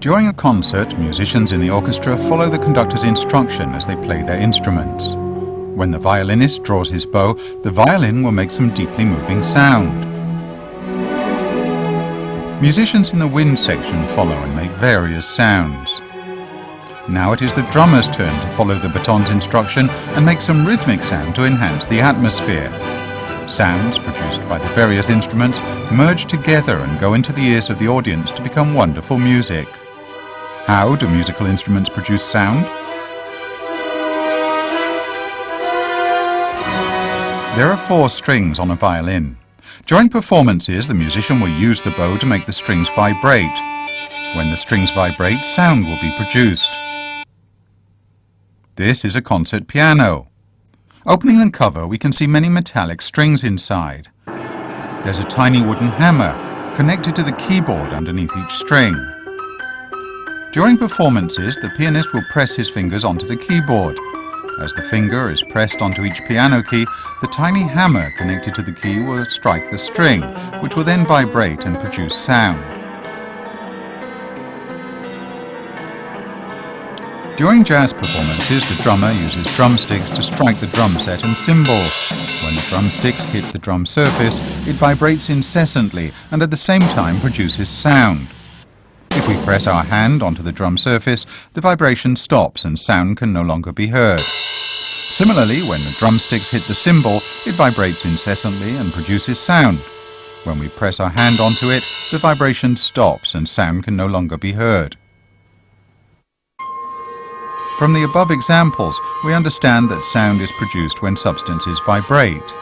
During a concert, musicians in the orchestra follow the conductor's instruction as they play their instruments. When the violinist draws his bow, the violin will make some deeply moving sound. Musicians in the wind section follow and make various sounds. Now it is the drummer's turn to follow the baton's instruction and make some rhythmic sound to enhance the atmosphere. Sounds produced by the various instruments merge together and go into the ears of the audience to become wonderful music. How do musical instruments produce sound? There are 4 strings on a violin. During performances, the musician will use the bow to make the strings vibrate. When the strings vibrate, sound will be produced. This is a concert piano. Opening the cover, we can see many metallic strings inside. There's a tiny wooden hammer connected to the keyboard underneath each string. During performances, the pianist will press his fingers onto the keyboard. As the finger is pressed onto each piano key, the tiny hammer connected to the key will strike the string, which will then vibrate and produce sound. During jazz performances, the drummer uses drumsticks to strike the drum set and cymbals. When the drumsticks hit the drum surface, it vibrates incessantly and at the same time produces sound. If we press our hand onto the drum surface, the vibration stops and sound can no longer be heard. Similarly, when the drumsticks hit the cymbal, it vibrates incessantly and produces sound. When we press our hand onto it, the vibration stops and sound can no longer be heard. From the above examples, we understand that sound is produced when substances vibrate.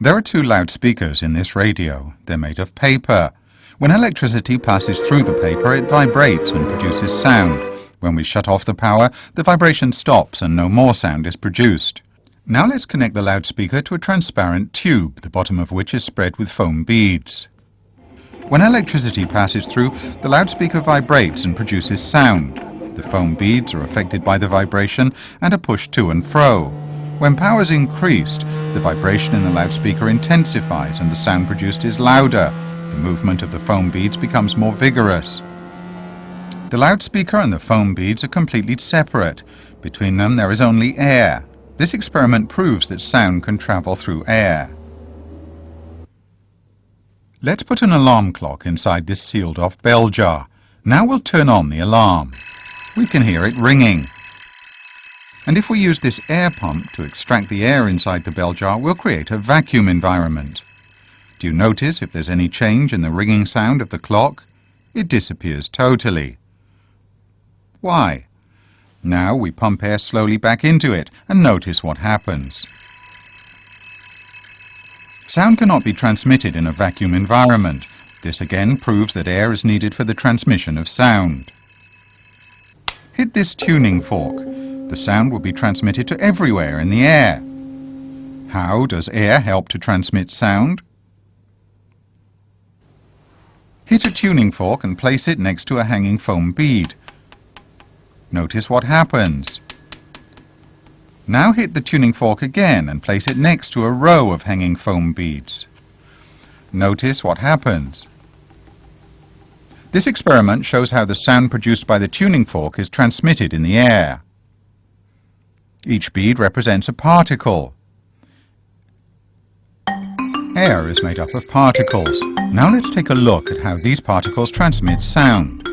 There are 2 loudspeakers in this radio. They're made of paper. When electricity passes through the paper, it vibrates and produces sound. When we shut off the power, the vibration stops and no more sound is produced. Now let's connect the loudspeaker to a transparent tube, the bottom of which is spread with foam beads. When electricity passes through, the loudspeaker vibrates and produces sound. The foam beads are affected by the vibration and are pushed to and fro. When power is increased, the vibration in the loudspeaker intensifies and the sound produced is louder. The movement of the foam beads becomes more vigorous. The loudspeaker and the foam beads are completely separate. Between them there is only air. This experiment proves that sound can travel through air. Let's put an alarm clock inside this sealed-off bell jar. Now we'll turn on the alarm. We can hear it ringing. And if we use this air pump to extract the air inside the bell jar, we'll create a vacuum environment. Do you notice if there's any change in the ringing sound of the clock? It disappears totally. Why? Now we pump air slowly back into it and notice what happens. Sound cannot be transmitted in a vacuum environment. This again proves that air is needed for the transmission of sound. Hit this tuning fork. The sound will be transmitted to everywhere in the air. How does air help to transmit sound? Hit a tuning fork and place it next to a hanging foam bead. Notice what happens. Now hit the tuning fork again and place it next to a row of hanging foam beads. Notice what happens. This experiment shows how the sound produced by the tuning fork is transmitted in the air. Each bead represents a particle. Air is made up of particles. Now let's take a look at how these particles transmit sound.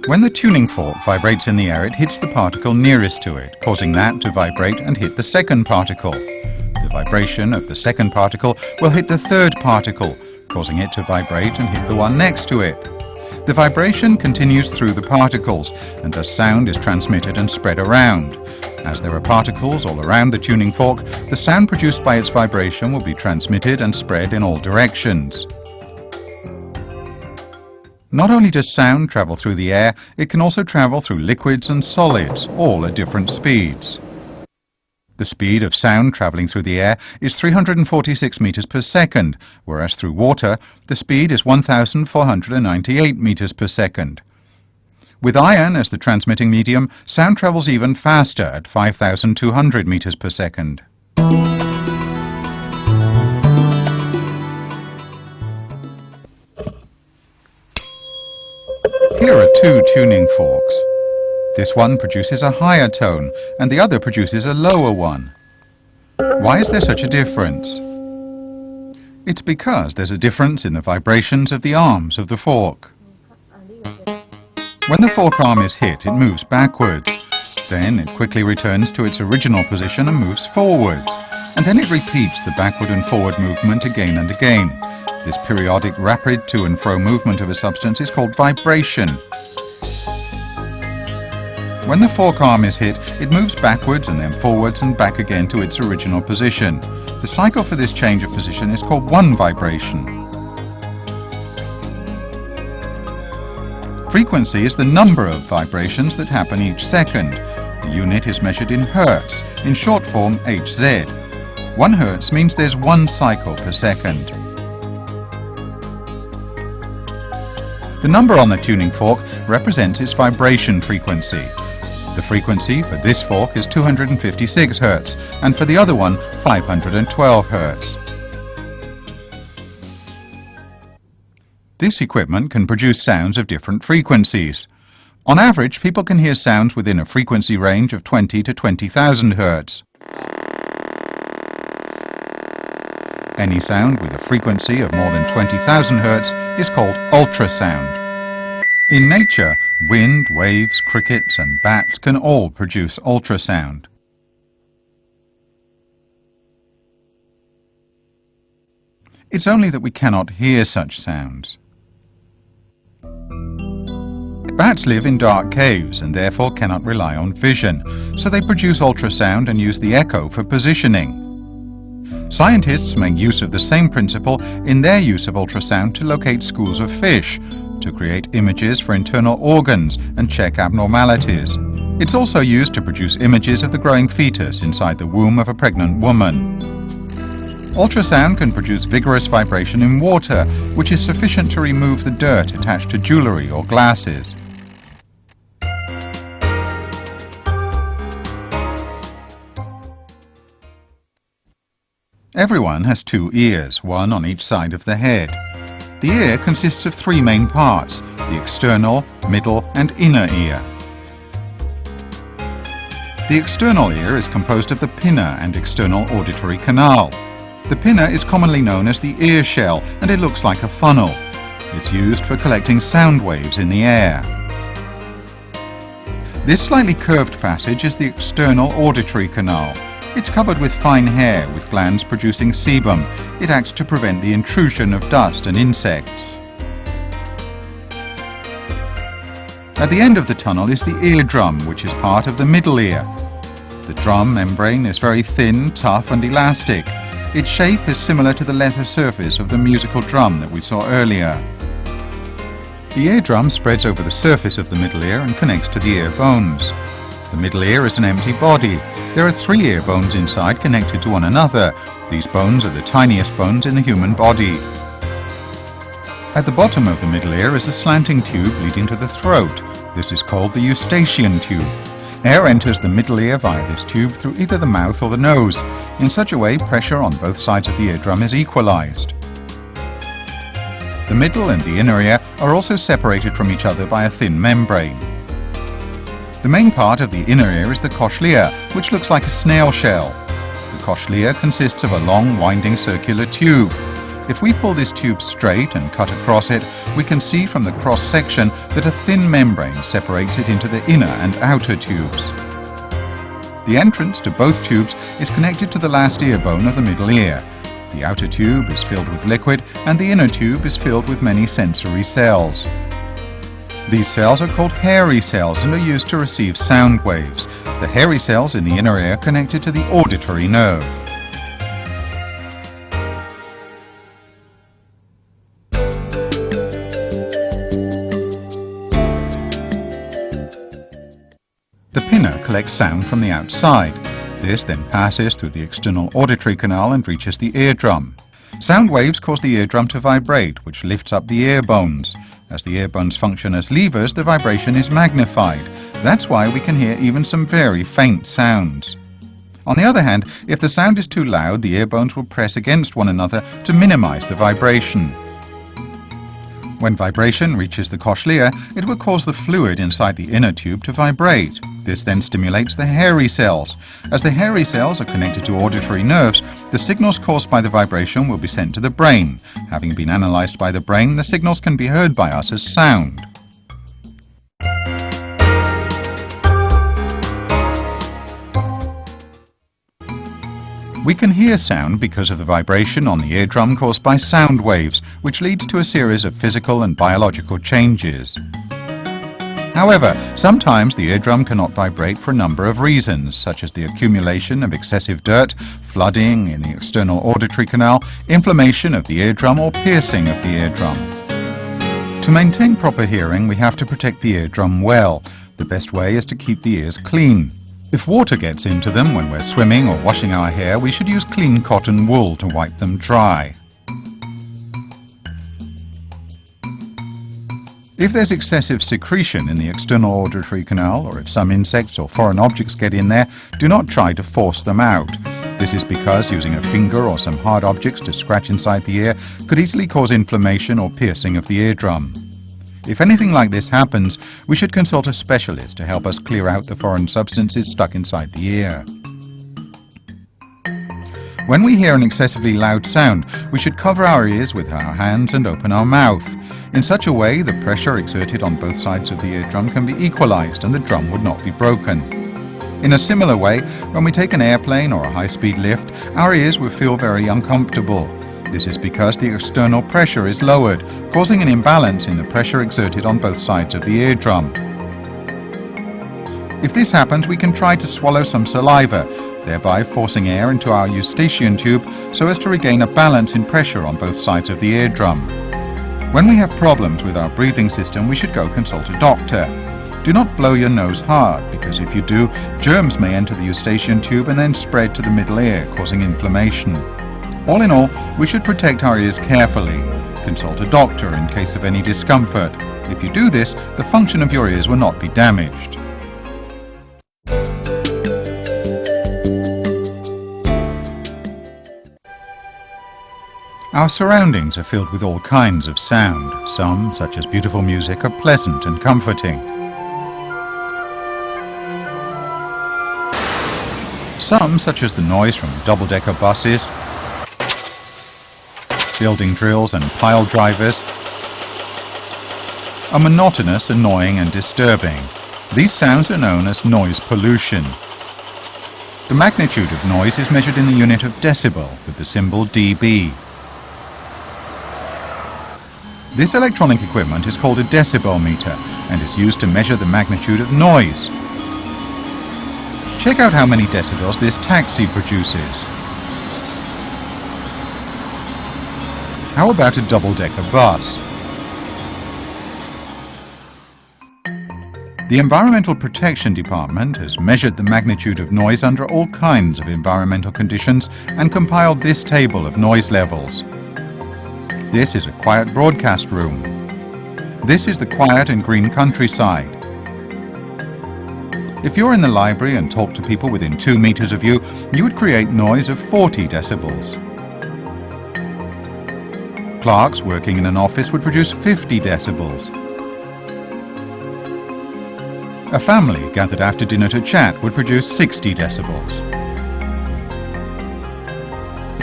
When the tuning fork vibrates in the air, it hits the particle nearest to it, causing that to vibrate and hit the second particle. The vibration of the second particle will hit the third particle, causing it to vibrate and hit the one next to it. The vibration continues through the particles, and thus sound is transmitted and spread around. As there are particles all around the tuning fork, the sound produced by its vibration will be transmitted and spread in all directions. Not only does sound travel through the air, it can also travel through liquids and solids, all at different speeds. The speed of sound travelling through the air is 346 meters per second, whereas through water, the speed is 1,498 meters per second. With iron as the transmitting medium, sound travels even faster at 5,200 meters per second. two tuning forks. This one produces a higher tone and the other produces a lower one. Why is there such a difference? It's because there's a difference in the vibrations of the arms of the fork. When the fork arm is hit, it moves backwards. Then it quickly returns to its original position and moves forwards. And then it repeats the backward and forward movement again and again. This periodic rapid to and fro movement of a substance is called vibration. When the fork arm is hit, it moves backwards and then forwards and back again to its original position. The cycle for this change of position is called one vibration. Frequency is the number of vibrations that happen each second. The unit is measured in hertz, in short form Hz. 1 hertz means there's one cycle per second. The number on the tuning fork represents its vibration frequency. The frequency for this fork is 256 Hz and for the other one 512 Hz. This equipment can produce sounds of different frequencies. On average, people can hear sounds within a frequency range of 20 to 20,000 Hz. Any sound with a frequency of more than 20,000 Hz is called ultrasound. In nature, wind, waves, crickets and bats can all produce ultrasound. It's only that we cannot hear such sounds. Bats live in dark caves and therefore cannot rely on vision, so they produce ultrasound and use the echo for positioning. Scientists make use of the same principle in their use of ultrasound to locate schools of fish, to create images for internal organs and check abnormalities. It's also used to produce images of the growing fetus inside the womb of a pregnant woman. Ultrasound can produce vigorous vibration in water, which is sufficient to remove the dirt attached to jewelry or glasses. Everyone has two ears, one on each side of the head. The ear consists of three main parts: the external, middle and inner ear. The external ear is composed of the pinna and external auditory canal. The pinna is commonly known as the ear shell and it looks like a funnel. It's used for collecting sound waves in the air. This slightly curved passage is the external auditory canal. It's covered with fine hair with glands producing sebum. It acts to prevent the intrusion of dust and insects. At the end of the tunnel is the eardrum, which is part of the middle ear. The drum membrane is very thin, tough and elastic. Its shape is similar to the leather surface of the musical drum that we saw earlier. The eardrum spreads over the surface of the middle ear and connects to the ear bones. The middle ear is an empty body. There are 3 ear bones inside connected to one another. These bones are the tiniest bones in the human body. At the bottom of the middle ear is a slanting tube leading to the throat. This is called the eustachian tube. Air enters the middle ear via this tube through either the mouth or the nose. In such a way, pressure on both sides of the eardrum is equalized. The middle and the inner ear are also separated from each other by a thin membrane. The main part of the inner ear is the cochlea, which looks like a snail shell. The cochlea consists of a long, winding circular tube. If we pull this tube straight and cut across it, we can see from the cross-section that a thin membrane separates it into the inner and outer tubes. The entrance to both tubes is connected to the last ear bone of the middle ear. The outer tube is filled with liquid and the inner tube is filled with many sensory cells. These cells are called hairy cells and are used to receive sound waves. The hairy cells in the inner ear are connected to the auditory nerve. The pinna collects sound from the outside. This then passes through the external auditory canal and reaches the eardrum. Sound waves cause the eardrum to vibrate, which lifts up the ear bones. As the ear bones function as levers, the vibration is magnified. That's why we can hear even some very faint sounds. On the other hand, if the sound is too loud, the ear bones will press against one another to minimize the vibration. When vibration reaches the cochlea, it will cause the fluid inside the inner tube to vibrate. This then stimulates the hairy cells. As the hairy cells are connected to auditory nerves, the signals caused by the vibration will be sent to the brain. Having been analysed by the brain, the signals can be heard by us as sound. We can hear sound because of the vibration on the eardrum caused by sound waves, which leads to a series of physical and biological changes. However, sometimes the eardrum cannot vibrate for a number of reasons, such as the accumulation of excessive dirt, flooding in the external auditory canal, inflammation of the eardrum, or piercing of the eardrum. To maintain proper hearing, we have to protect the eardrum well. The best way is to keep the ears clean. If water gets into them when we're swimming or washing our hair, we should use clean cotton wool to wipe them dry. If there's excessive secretion in the external auditory canal, or if some insects or foreign objects get in there, do not try to force them out. This is because using a finger or some hard objects to scratch inside the ear could easily cause inflammation or piercing of the eardrum. If anything like this happens, we should consult a specialist to help us clear out the foreign substances stuck inside the ear. When we hear an excessively loud sound, we should cover our ears with our hands and open our mouth. In such a way, the pressure exerted on both sides of the eardrum can be equalized and the drum would not be broken. In a similar way, when we take an airplane or a high-speed lift, our ears will feel very uncomfortable. This is because the external pressure is lowered, causing an imbalance in the pressure exerted on both sides of the eardrum. If this happens, we can try to swallow some saliva, thereby forcing air into our eustachian tube so as to regain a balance in pressure on both sides of the eardrum. When we have problems with our breathing system, we should go consult a doctor. Do not blow your nose hard, because if you do, germs may enter the eustachian tube and then spread to the middle ear, causing inflammation. All in all, we should protect our ears carefully. Consult a doctor in case of any discomfort. If you do this, the function of your ears will not be damaged. Our surroundings are filled with all kinds of sound. Some, such as beautiful music, are pleasant and comforting. Some, such as the noise from double-decker buses, building drills and pile drivers, are monotonous, annoying and disturbing. These sounds are known as noise pollution. The magnitude of noise is measured in the unit of decibel with the symbol dB. This electronic equipment is called a decibel meter and is used to measure the magnitude of noise. Check out how many decibels this taxi produces. How about a double-decker bus? The Environmental Protection Department has measured the magnitude of noise under all kinds of environmental conditions and compiled this table of noise levels. This is a quiet broadcast room. This is the quiet and green countryside. If you're in the library and talk to people within 2 meters of you, you would create noise of 40 decibels. Clerks working in an office would produce 50 decibels. A family gathered after dinner to chat would produce 60 decibels.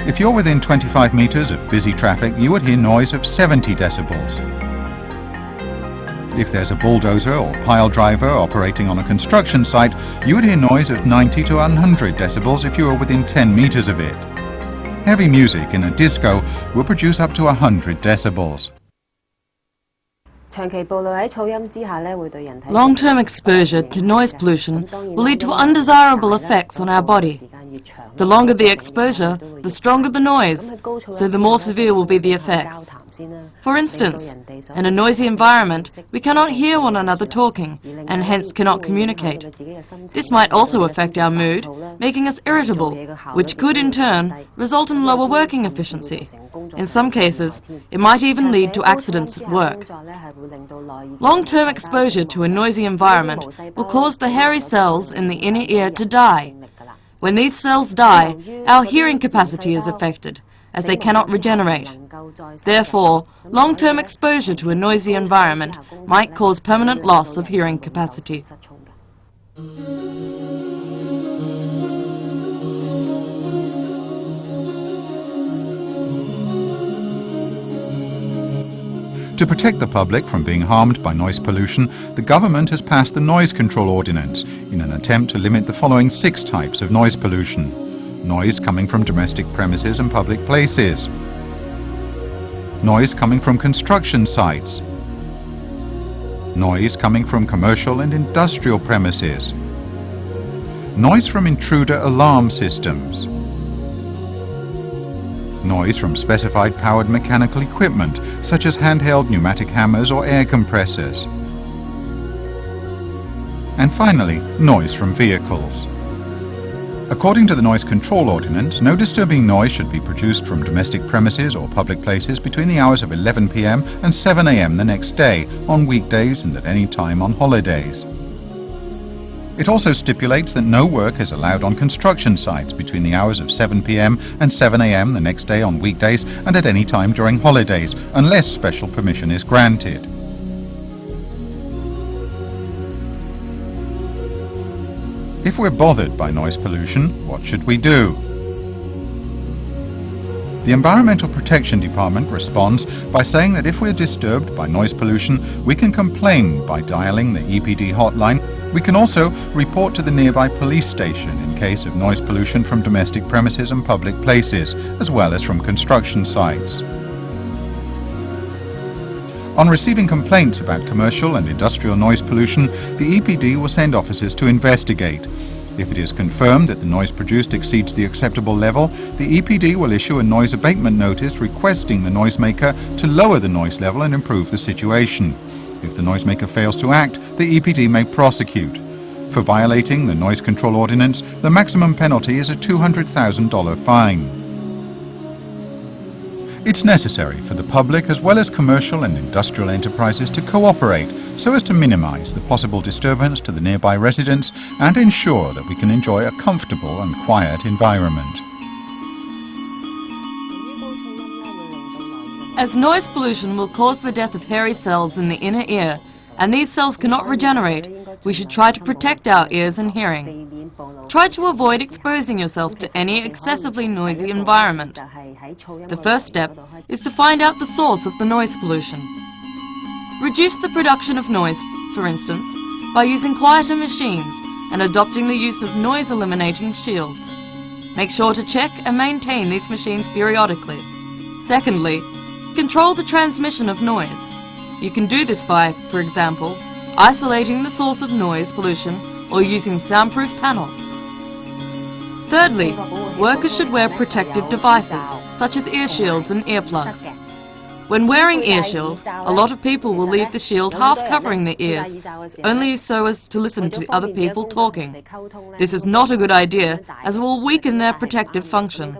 If you're within 25 meters of busy traffic, you would hear noise of 70 decibels. If there's a bulldozer or pile driver operating on a construction site, you would hear noise of 90 to 100 decibels if you were within 10 meters of it. Heavy music in a disco will produce up to 100 decibels. Long-term exposure to noise pollution will lead to undesirable effects on our body. The longer the exposure, the stronger the noise, so the more severe will be the effects. For instance, in a noisy environment, we cannot hear one another talking, and hence cannot communicate. This might also affect our mood, making us irritable, which could in turn result in lower working efficiency. In some cases, it might even lead to accidents at work. Long-term exposure to a noisy environment will cause the hairy cells in the inner ear to die. When these cells die, our hearing capacity is affected, as they cannot regenerate. Therefore, long-term exposure to a noisy environment might cause permanent loss of hearing capacity. To protect the public from being harmed by noise pollution, the government has passed the Noise Control Ordinance in an attempt to limit the following 6 types of noise pollution. Noise coming from domestic premises and public places. Noise coming from construction sites. Noise coming from commercial and industrial premises. Noise from intruder alarm systems. Noise from specified powered mechanical equipment, such as handheld pneumatic hammers or air compressors. And finally, noise from vehicles. According to the Noise Control Ordinance, no disturbing noise should be produced from domestic premises or public places between the hours of 11 p.m. and 7 a.m. the next day, on weekdays and at any time on holidays. It also stipulates that no work is allowed on construction sites between the hours of 7 p.m. and 7 a.m. the next day on weekdays and at any time during holidays, unless special permission is granted. If we're bothered by noise pollution, what should we do? The Environmental Protection Department responds by saying that if we're disturbed by noise pollution, we can complain by dialing the EPD hotline. We can also report to the nearby police station in case of noise pollution from domestic premises and public places, as well as from construction sites. On receiving complaints about commercial and industrial noise pollution, the EPD will send officers to investigate. If it is confirmed that the noise produced exceeds the acceptable level, the EPD will issue a noise abatement notice requesting the noisemaker to lower the noise level and improve the situation. If the noisemaker fails to act, the EPD may prosecute. For violating the Noise Control Ordinance, the maximum penalty is a $200,000 fine. It's necessary for the public as well as commercial and industrial enterprises to cooperate so as to minimize the possible disturbance to the nearby residents and ensure that we can enjoy a comfortable and quiet environment. As noise pollution will cause the death of hairy cells in the inner ear, and these cells cannot regenerate, we should try to protect our ears and hearing. Try to avoid exposing yourself to any excessively noisy environment. The first step is to find out the source of the noise pollution. Reduce the production of noise, for instance, by using quieter machines and adopting the use of noise-eliminating shields. Make sure to check and maintain these machines periodically. Secondly, control the transmission of noise. You can do this by, for example, isolating the source of noise pollution or using soundproof panels. Thirdly, workers should wear protective devices, such as ear shields and earplugs. When wearing ear shields, a lot of people will leave the shield half covering their ears, only so as to listen to other people talking. This is not a good idea, as it will weaken their protective function.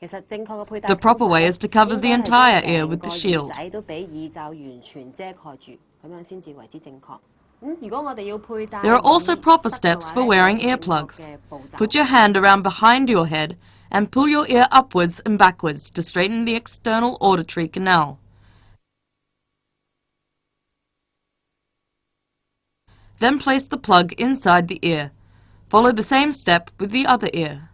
The proper way is to cover the entire ear with the shield. There are also proper steps for wearing earplugs. Put your hand around behind your head and pull your ear upwards and backwards to straighten the external auditory canal. Then place the plug inside the ear. Follow the same step with the other ear.